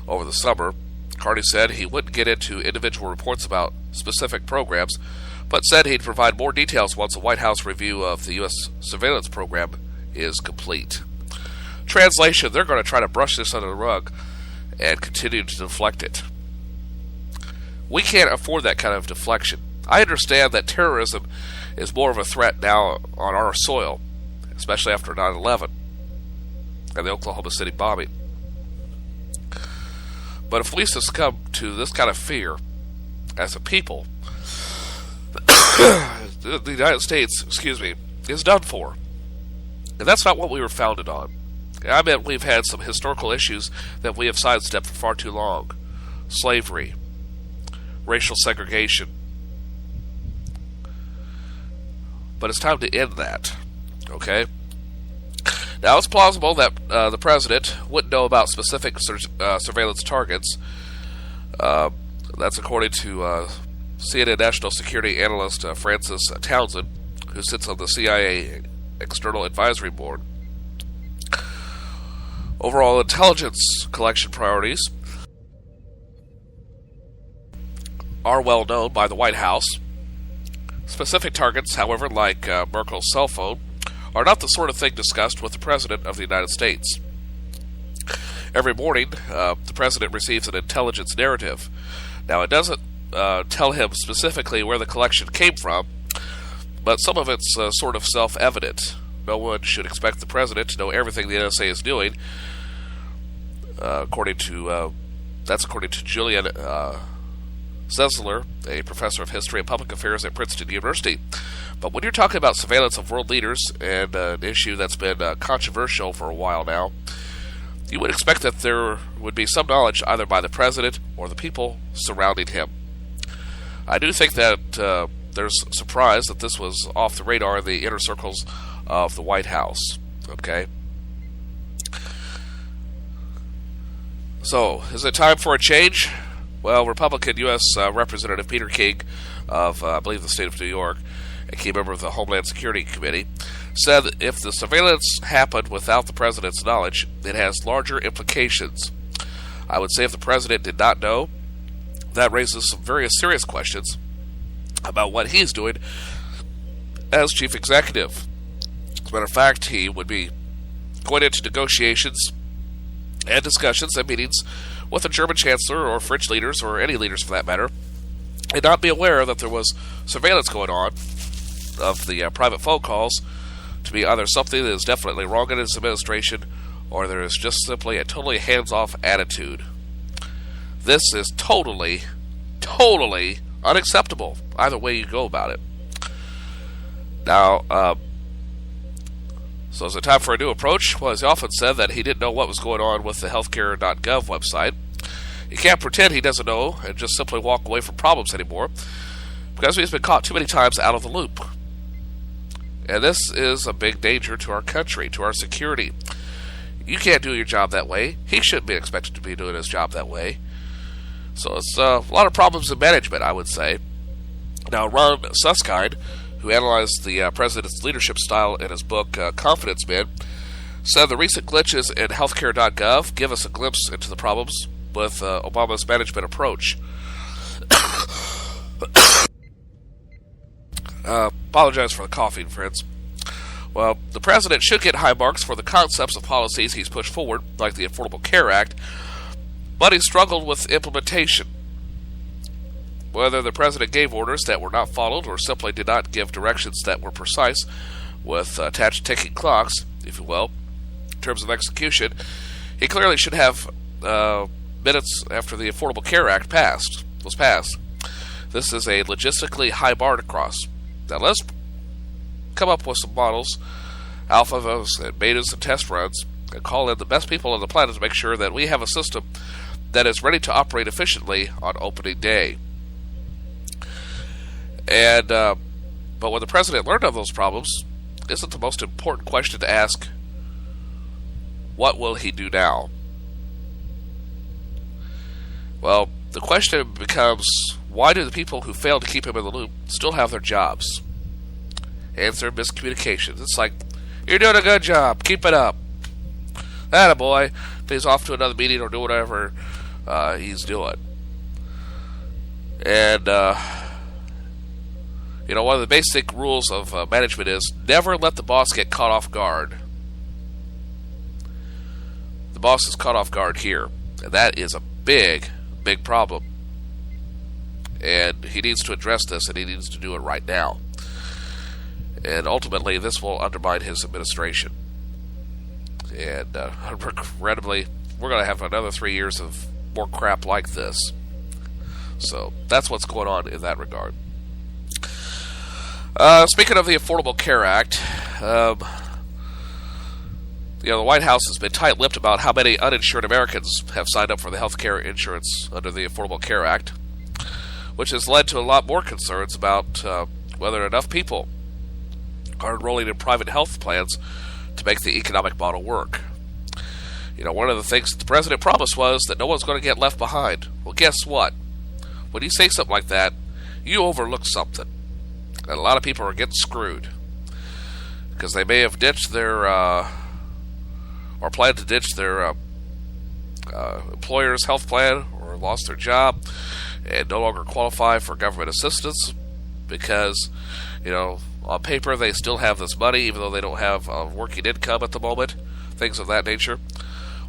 over the summer. Carney said he wouldn't get into individual reports about specific programs, but said he'd provide more details once a White House review of the U.S. surveillance program is complete. Translation, they're going to try to brush this under the rug and continue to deflect it. We can't afford that kind of deflection. I understand that terrorism is more of a threat now on our soil, especially after 9/11 and the Oklahoma City bombing. But if we succumb to this kind of fear as a people, the United States, is done for. And that's not what we were founded on. I mean, we've had some historical issues that we have sidestepped for far too long. Slavery, racial segregation. But it's time to end that, okay? Now, it's plausible that the president wouldn't know about specific surveillance targets. That's according to CNN National Security Analyst Francis Townsend, who sits on the CIA External Advisory Board. Overall intelligence collection priorities are well known by the White House. Specific targets, however, like Merkel's cell phone, are not the sort of thing discussed with the President of the United States. Every morning, the President receives an intelligence narrative. Now, it doesn't tell him specifically where the collection came from, but some of it's sort of self-evident. No one should expect the President to know everything the NSA is doing. According to Julian Zesler, a professor of history and public affairs at Princeton University. But when you're talking about surveillance of world leaders, and an issue that's been controversial for a while now, you would expect that there would be some knowledge either by the President or the people surrounding him. I do think that there's surprise that this was off the radar in the inner circles of the White House. Okay? So, is it time for a change? Well, Republican U.S. Representative Peter King of, I believe, the state of New York, a key member of the Homeland Security Committee, said that if the surveillance happened without the President's knowledge, it has larger implications. I would say if the President did not know, that raises some very serious questions about what he's doing as Chief Executive. As a matter of fact, he would be going into negotiations and discussions and meetings with the German Chancellor or French leaders, or any leaders for that matter, and not be aware that there was surveillance going on of the private phone calls to be either something that is definitely wrong in his administration, or there is just simply a totally hands-off attitude. This is totally unacceptable, either way you go about it. Now, so is it time for a new approach? Well, as he often said, that he didn't know what was going on with the healthcare.gov website. He can't pretend he doesn't know and just simply walk away from problems anymore, because he's been caught too many times out of the loop. And this is a big danger to our country, to our security. You can't do your job that way. He shouldn't be expected to be doing his job that way. So it's a lot of problems in management, I would say. Now, Ron Suskind, who analyzed the President's leadership style in his book, Confidence Men, said the recent glitches in healthcare.gov give us a glimpse into the problems with Obama's management approach. Apologize for the coughing, friends. Well, the President should get high marks for the concepts of policies he's pushed forward, like the Affordable Care Act, but he struggled with implementation. Whether the President gave orders that were not followed or simply did not give directions that were precise, with attached ticking clocks, if you will, in terms of execution, he clearly should have minutes after the Affordable Care Act was passed. This is a logistically high bar to cross. Now let's come up with some models, alphas and betas and test runs, and call in the best people on the planet to make sure that we have a system that is ready to operate efficiently on opening day. And but when the President learned of those problems, isn't the most important question to ask, what will he do now? Well, the question becomes, why do the people who failed to keep him in the loop still have their jobs? Answer, miscommunications. It's like, you're doing a good job, keep it up. Attaboy, he's off to another meeting or do whatever, he's doing. And, one of the basic rules of management is never let the boss get caught off guard. The boss is caught off guard here, and that is a big, big problem. And he needs to address this, and he needs to do it right now. And ultimately, this will undermine his administration. And regrettably, we're going to have another 3 years of more crap like this. So that's what's going on in that regard. Speaking of the Affordable Care Act, the White House has been tight-lipped about how many uninsured Americans have signed up for the health care insurance under the Affordable Care Act, which has led to a lot more concerns about whether enough people are enrolling in private health plans to make the economic model work. One of the things that the president promised was that no one's going to get left behind. Well, guess what? When you say something like that, you overlook something. And a lot of people are getting screwed. Because they may have ditched their, or planned to ditch their employer's health plan, or lost their job, and no longer qualify for government assistance because, on paper they still have this money even though they don't have a working income at the moment, things of that nature.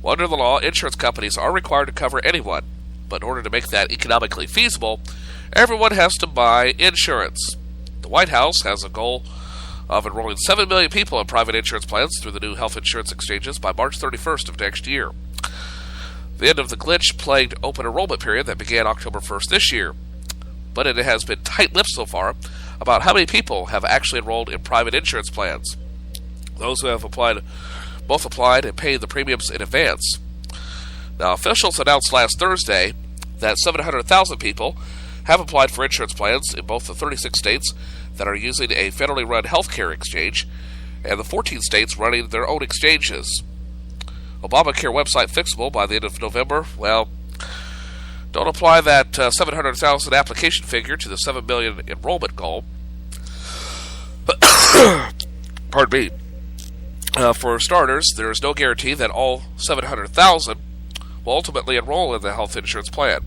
Well, under the law, insurance companies are required to cover anyone, but in order to make that economically feasible, everyone has to buy insurance. The White House has a goal of enrolling 7 million people in private insurance plans through the new health insurance exchanges by March 31st of next year. The end of the glitch-plagued open enrollment period that began October 1st this year. But it has been tight-lipped so far about how many people have actually enrolled in private insurance plans. Those who have both applied and paid the premiums in advance. Now, officials announced last Thursday that 700,000 people have applied for insurance plans in both the 36 states that are using a federally run healthcare exchange and the 14 states running their own exchanges. Obamacare website fixable by the end of November. Well, don't apply that 700,000 application figure to the 7 million enrollment goal. Pardon me. For starters, there is no guarantee that all 700,000 will ultimately enroll in the health insurance plan.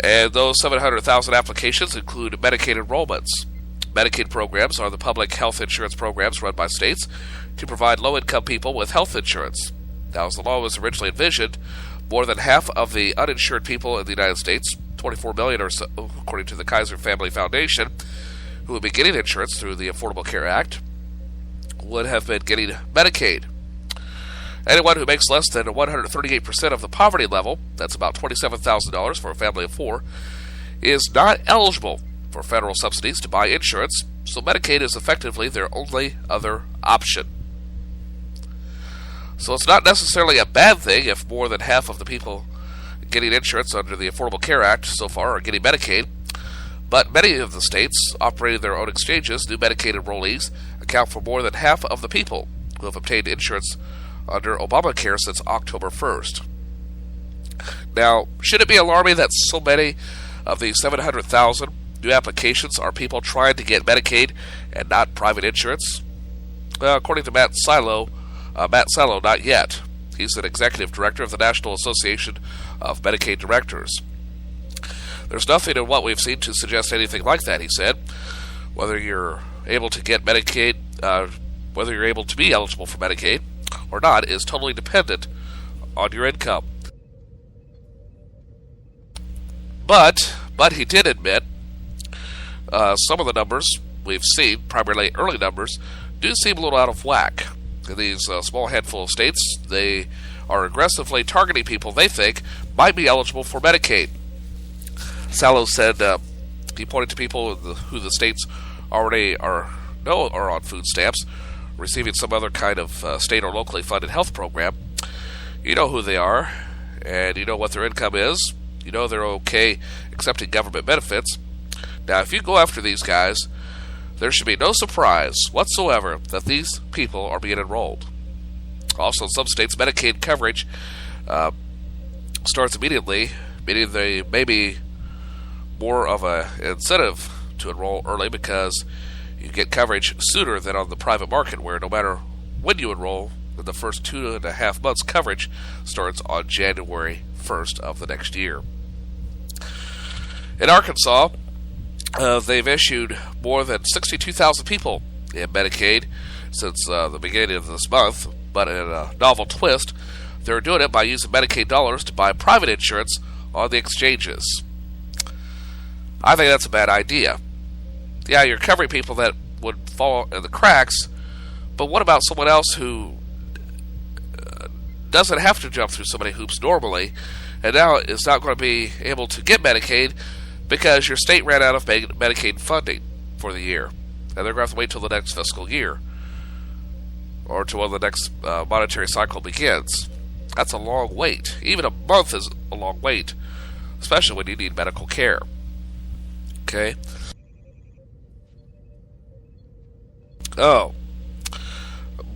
And those 700,000 applications include Medicaid enrollments. Medicaid programs are the public health insurance programs run by states to provide low-income people with health insurance. Now, as the law was originally envisioned, more than half of the uninsured people in the United States, 24 million or so, according to the Kaiser Family Foundation, who would be getting insurance through the Affordable Care Act, would have been getting Medicaid. Anyone who makes less than 138% of the poverty level, that's about $27,000 for a family of four, is not eligible for federal subsidies to buy insurance, so Medicaid is effectively their only other option. So it's not necessarily a bad thing if more than half of the people getting insurance under the Affordable Care Act so far are getting Medicaid, but many of the states operating their own exchanges, new Medicaid enrollees, account for more than half of the people who have obtained insurance under Obamacare since October 1st. Now, should it be alarming that so many of the 700,000 new applications are people trying to get Medicaid and not private insurance? Well, according to Matt Silo, not yet. He's an executive director of the National Association of Medicaid Directors. There's nothing in what we've seen to suggest anything like that, he said. Whether you're able to get Medicaid, whether you're able to be eligible for Medicaid or not is totally dependent on your income. But he did admit some of the numbers we've seen, primarily early numbers, do seem a little out of whack. In these small handful of states, they are aggressively targeting people they think might be eligible for Medicaid. Salo said he pointed to people who the states already are on food stamps, receiving some other kind of state or locally funded health program. You know who they are, and you know what their income is. You know they're okay accepting government benefits. Now, if you go after these guys, there should be no surprise whatsoever that these people are being enrolled. Also, in some states, Medicaid coverage starts immediately, meaning they may be more of an incentive to enroll early because you get coverage sooner than on the private market, where no matter when you enroll, in the first 2.5 months. Coverage starts on January 1st of the next year. In Arkansas, they've issued more than 62,000 people in Medicaid since the beginning of this month, but in a novel twist, they're doing it by using Medicaid dollars to buy private insurance on the exchanges. I think that's a bad idea. Yeah, you're covering people that would fall in the cracks, but what about someone else who doesn't have to jump through so many hoops normally, and now is not going to be able to get Medicaid because your state ran out of Medicaid funding for the year, and they're going to have to wait till the next fiscal year, or till when the next monetary cycle begins. That's a long wait. Even a month is a long wait, especially when you need medical care. Okay? Oh.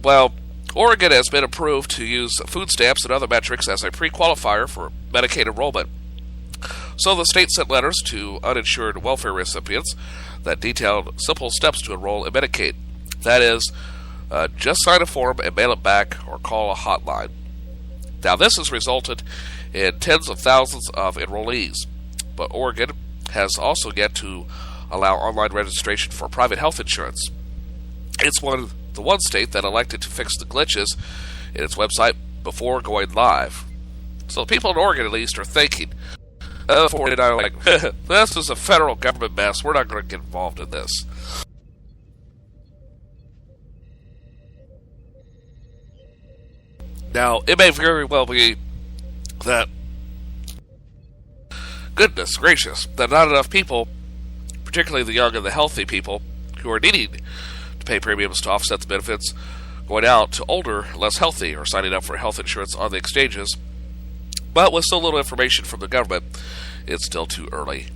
Well, Oregon has been approved to use food stamps and other metrics as a pre-qualifier for Medicaid enrollment. So the state sent letters to uninsured welfare recipients that detailed simple steps to enroll in Medicaid. That is, just sign a form and mail it back or call a hotline. Now, this has resulted in tens of thousands of enrollees, but Oregon has also yet to allow online registration for private health insurance. It's the one state that elected to fix the glitches in its website before going live. So people in Oregon, at least, are thinking, this is a federal government mess. We're not going to get involved in this. Now, it may very well be that, goodness gracious, that not enough people, particularly the young and the healthy people, who are needing to pay premiums to offset the benefits going out to older, less healthy, or signing up for health insurance on the exchanges. But with so little information from the government, it's still too early.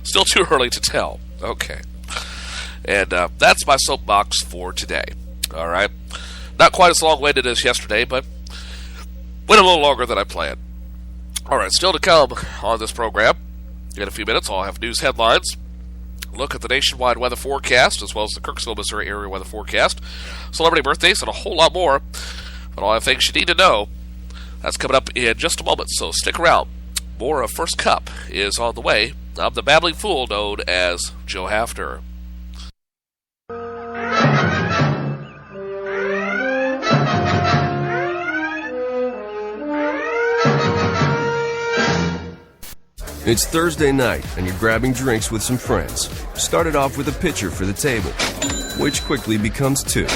Still too early to tell. Okay. And that's my soapbox for today. All right. Not quite as long-winded as yesterday, but went a little longer than I planned. All right, still to come on this program. In a few minutes, I'll have news headlines, look at the nationwide weather forecast, as well as the Kirksville, Missouri area weather forecast, celebrity birthdays, and a whole lot more. But all the things you need to know, that's coming up in just a moment, so stick around. More of First Cup is on the way. I'm the babbling fool known as Joe Hafner. It's Thursday night, and you're grabbing drinks with some friends. Started off with a pitcher for the table, which quickly becomes two.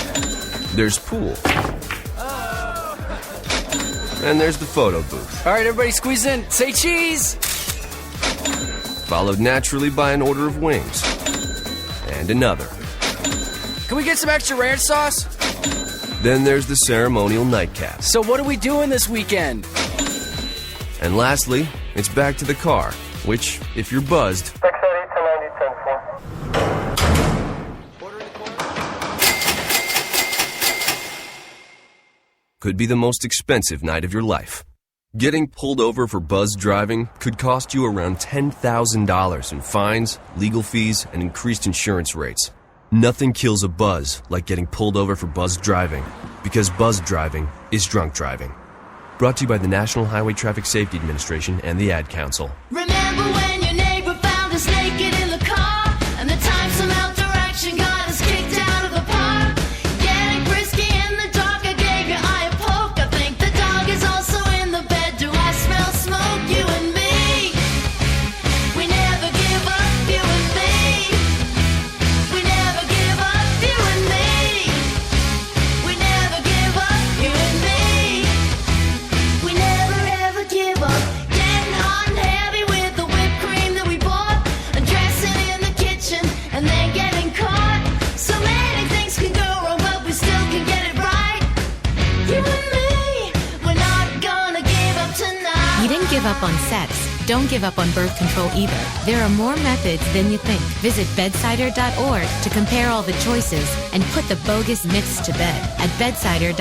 There's pool. And there's the photo booth. All right, everybody squeeze in. Say cheese! Followed naturally by an order of wings. And another. Can we get some extra ranch sauce? Then there's the ceremonial nightcap. So what are we doing this weekend? And lastly, it's back to the car, which, if you're buzzed, could be the most expensive night of your life. Getting pulled over for buzzed driving could cost you around $10,000 in fines, legal fees, and increased insurance rates. Nothing kills a buzz like getting pulled over for buzzed driving, because buzzed driving is drunk driving. Brought to you by the National Highway Traffic Safety Administration and the Ad Council. Remember when your neighbor found us naked in the car, and the time some outdoor action got us kicked out of the park? Getting frisky in the dark, I gave your eye a poke. I think the dog is also in the bed. Do I smell smoke? You and me, we never give up. You and me, we never give up. You and me, we never give up. You and me, we never ever give up. Getting hot and heavy with the whipped cream that we bought, undressing in the kitchen and then getting caught. So many things can go wrong, but we still can get it right. You and me, we're not gonna give up tonight. You didn't give up on sex. Don't give up on birth control either. There are more methods than you think. Visit bedsider.org to compare all the choices and put the bogus myths to bed at bedsider.org.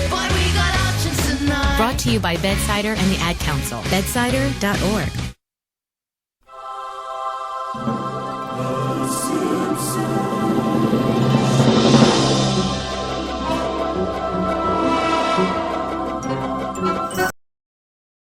Boy, we got options tonight. Brought to you by Bedsider and the Ad Council. Bedsider.org.